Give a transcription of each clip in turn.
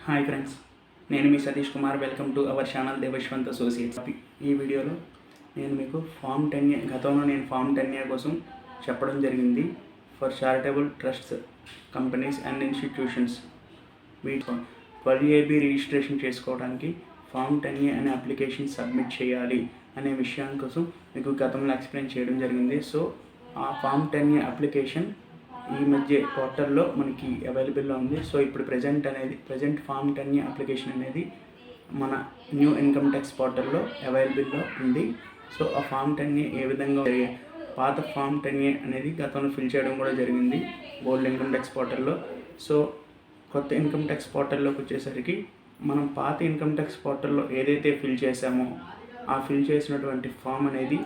Hi friends, నేను మీ Satish Kumar. Welcome to our channel Devashwanth Associates. ఈ వీడియోలో నేను మీకు ఫామ్ 10A గతంలో నేను ఫామ్ 10A కోసం చెప్పడం జరిగింది. For charitable trusts, companies and institutions వీటి 12AB రిజిస్ట్రేషన్ చేసుకోవడానికి ఫామ్ 10A అనే అప్లికేషన్ సబ్మిట్ చేయాలి అనే విషయం కోసం మీకు గతంలో ఎక్స్ప్లెయిన్ చేయడం జరిగింది. సో ఆ ఫామ్ 10A అప్లికేషన్ ఈ మధ్య పోర్టల్లో మనకి అవైలబుల్లో ఉంది. సో ఇప్పుడు ప్రజెంట్ ఫామ్ 10A అప్లికేషన్ అనేది మన న్యూ ఇన్కమ్ ట్యాక్స్ పోర్టల్లో అవైలబుల్లో ఉంది. సో ఆ ఫామ్ 10A ఏ విధంగా పాత ఫామ్ 10A అనేది గతంలో ఫిల్ చేయడం కూడా జరిగింది ఓల్డ్ ఇన్కమ్ ట్యాక్స్ పోర్టల్లో. సో కొత్త ఇన్కమ్ ట్యాక్స్ పోర్టల్లోకి వచ్చేసరికి మనం పాత ఇన్కమ్ ట్యాక్స్ పోర్టల్లో ఏదైతే ఫిల్ చేసామో ఆ ఫిల్ చేసినటువంటి ఫామ్ అనేది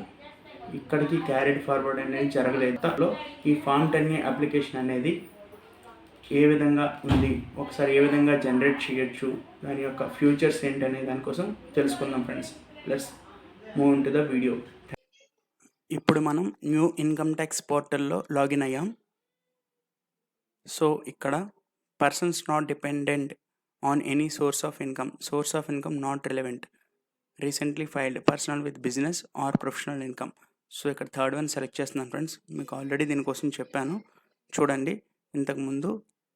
ఇక్కడికి క్యారీడ్ ఫార్వర్డ్ అనేది జరగలేదు. ఈ ఫామ్ 10A అప్లికేషన్ అనేది ఏ విధంగా ఉంది, ఒకసారి ఏ విధంగా జనరేట్ చేయొచ్చు, దాని యొక్క ఫ్యూచర్స్ ఏంటి అనే దానికోసం తెలుసుకుందాం friends. Let's move in to the video. ఇప్పుడు మనం న్యూ ఇన్కమ్ ట్యాక్స్ పోర్టల్లో లాగిన్ అయ్యాం. సో ఇక్కడ persons not dependent on any source of income not relevant, recently filed, personal with business are professional income. So ఇక్కడ third one select చేస్తున్నాను friends. మీకు already దీనికోసం చెప్పాను చూడండి. ఇంతకుముందు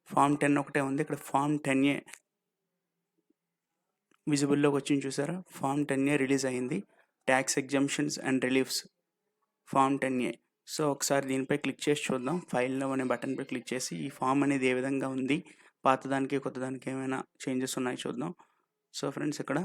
ఫామ్ 10 ఒకటే ఉంది, ఇక్కడ ఫామ్ 10A విజిబుల్లోకి వచ్చింది చూసారా. ఫామ్ 10A రిలీజ్ అయ్యింది. Tax exemptions and reliefs form 10A. So ఒకసారి దీనిపై క్లిక్ చేసి చూద్దాం. ఫైల్లో అనే బటన్పై క్లిక్ చేసి ఈ ఫామ్ అనేది ఏ విధంగా ఉంది, పాతదానికి కొత్తదానికి ఏమైనా చేంజెస్ ఉన్నాయి చూద్దాం. సో ఫ్రెండ్స్ ఇక్కడ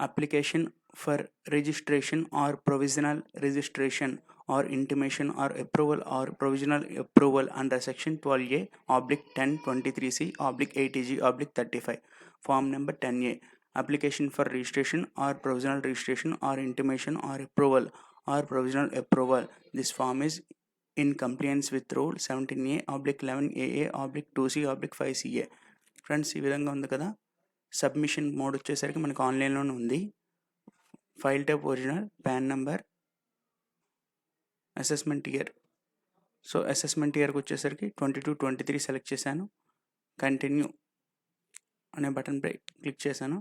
application for registration or provisional registration or intimation or approval or provisional approval under section 12A/1023C/80G/35 form number 10A. Application for registration or provisional registration or intimation or approval or provisional approval. This form is in compliance with rule 17A/11AA/2C/5CA. Friends ఈ విధంగా ఉంది కదా. Submission mode వచ్చేసరికి మనకు ఆన్లైన్లోనే ఉంది. File type original, pan number, assessment year. So assessment ఇయర్కి వచ్చేసరికి 22-23 సెలెక్ట్ చేశాను. కంటిన్యూ అనే బటన్పై క్లిక్ చేశాను.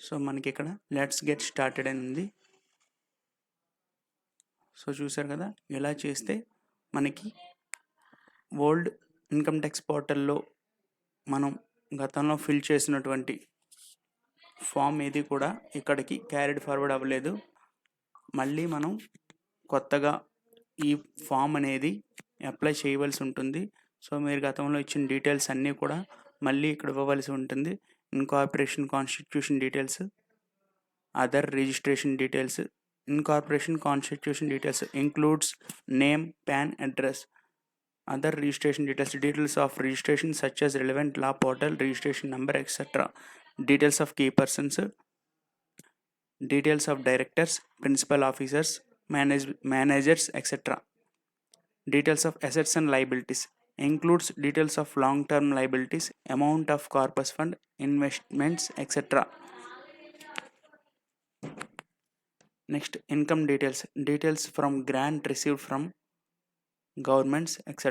సో మనకి ఇక్కడ లెట్స్ గెట్ స్టార్టెడ్ అని ఉంది. సో చూసారు కదా, ఇలా చేస్తే మనకి ఓల్డ్ ఇన్కమ్ ట్యాక్స్ పోర్టల్లో మనం గతంలో ఫిల్ చేసినటువంటి ఫామ్ ఏది కూడా ఇక్కడికి క్యారీడ్ ఫార్వర్డ్ అవ్వలేదు. మళ్ళీ మనం కొత్తగా ఈ ఫామ్ అనేది అప్లై చేయవలసి ఉంటుంది. సో మీరు గతంలో ఇచ్చిన డీటెయిల్స్ అన్నీ కూడా మళ్ళీ ఇక్కడ ఇవ్వవలసి ఉంటుంది. Incorporation constitution details, other registration details. Incorporation constitution details includes name, pan, address. Other registration details of registration such as relevant law portal, registration number, etc. Details of key persons, details of directors, principal officers, managers, etc. Details of assets and liabilities includes details of long-term liabilities, amount of corpus fund, investments, etc. Next, income details from grant received from governments, etc.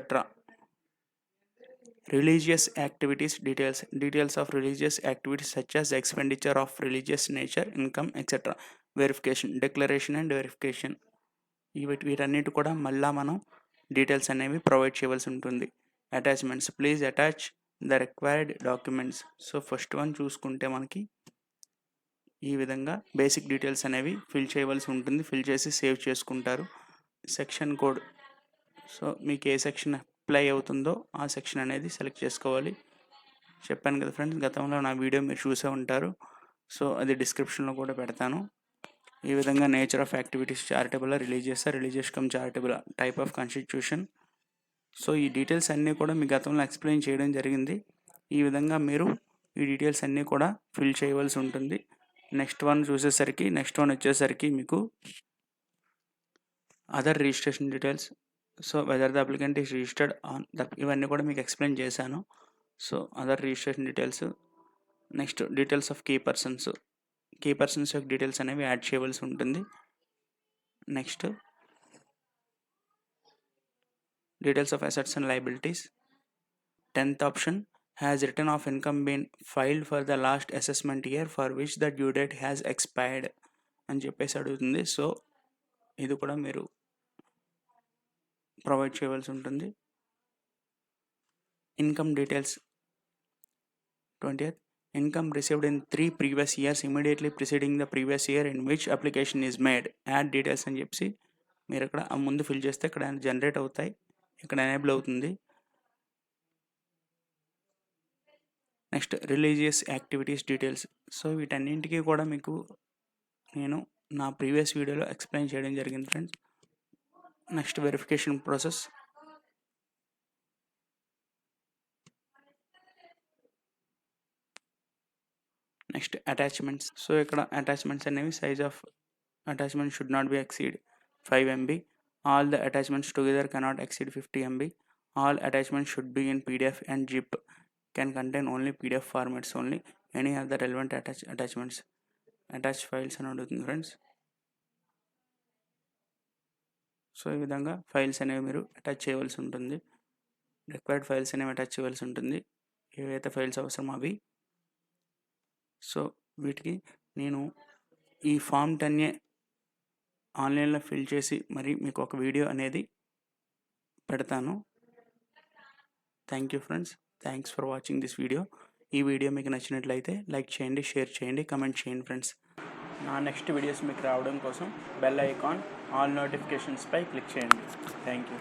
Religious activities details of religious activities such as expenditure of religious nature, income, etc. Verification, declaration and verification. వీటన్నిటి కూడా మళ్ళా మనం details అనేవి provide చేయవలసి ఉంటుంది. Attachments, please attach the required documents. So first one చూసుకుంటే మనకి ఈ విధంగా బేసిక్ డీటెయిల్స్ అనేవి ఫిల్ చేయవలసి ఉంటుంది. ఫిల్ చేసి సేవ్ చేసుకుంటారు. సెక్షన్ కోడ్, సో మీకు ఏ సెక్షన్ అప్లై అవుతుందో ఆ సెక్షన్ అనేది సెలెక్ట్ చేసుకోవాలి. చెప్పాను కదా ఫ్రెండ్స్, గతంలో నా వీడియో మీరు చూసే ఉంటారు. సో అది డిస్క్రిప్షన్లో కూడా పెడతాను. ఈ విధంగా nature of activities charitable, religious come charitable, type of constitution. So ఈ డీటెయిల్స్ అన్నీ కూడా మీ గతంలో ఎక్స్ప్లెయిన్ చేయడం జరిగింది. ఈ విధంగా మీరు ఈ డీటెయిల్స్ అన్నీ కూడా ఫిల్ చేయవలసి ఉంటుంది. నెక్స్ట్ వన్ వచ్చేసరికి మీకు other registration details. So whether the applicant is registered on ఇవన్నీ కూడా మీకు ఎక్స్ప్లెయిన్ చేశాను. So other registration details. Next details of key persons యొక్క డీటెయిల్స్ అనేవి యాడ్ చేయవలసి ఉంటుంది. Next details of assets and liabilities. 10th option, has return of income been filed for the last assessment year for which the due date has expired అని చెప్పేసి అడుగుతుంది. So ఇది కూడా మీరు ప్రొవైడ్ చేయవలసి ఉంటుంది. Income details 20th, income received in 3 previous years immediately preceding the previous year in which application is made. Add details అని చెప్పి మీరు ఇక్కడ ముందు ఫిల్ చేస్తే ఇక్కడ జనరేట్ అవుతాయి, ఇక్కడ ఎనేబుల్ అవుతుంది. Next religious activities details. So వీటన్నింటికి కూడా మీకు నేను నా ప్రీవియస్ వీడియోలో ఎక్స్ప్లెయిన్ చేయడం జరిగింది friends. Next verification process. Next attachments. So ఇక్కడ అటాచ్మెంట్స్ అనేవి size of attachment should not be exceed 5 MB. All the attachments together cannot exceed 50 MB. All attachments should be in PDF and zip. Can contain only PDF formats only. Any other relevant attachments. Attach files అని అడుగుతుంది friends. So ఈ విధంగా files అనేవి మీరు attach చేయవలసి ఉంటుంది. Required files అనేవి attach చేయవలసి ఉంటుంది, ఏవైతే ఫైల్స్ అవసరమో అవి. సో వీటికి నేను ఈ ఫామ్ 10A ఆన్లైన్లో ఫిల్ చేసి మరి మీకు ఒక వీడియో అనేది పెడతాను. Thank you friends. Thanks for watching this video. ఈ వీడియో మీకు నచ్చినట్లయితే లైక్ చేయండి, షేర్ చేయండి, కమెంట్ చేయండి ఫ్రెండ్స్. నా నెక్స్ట్ వీడియోస్ మీకు రావడం కోసం బెల్ ఐకాన్ ఆల్ నోటిఫికేషన్స్పై క్లిక్ చేయండి. Thank you.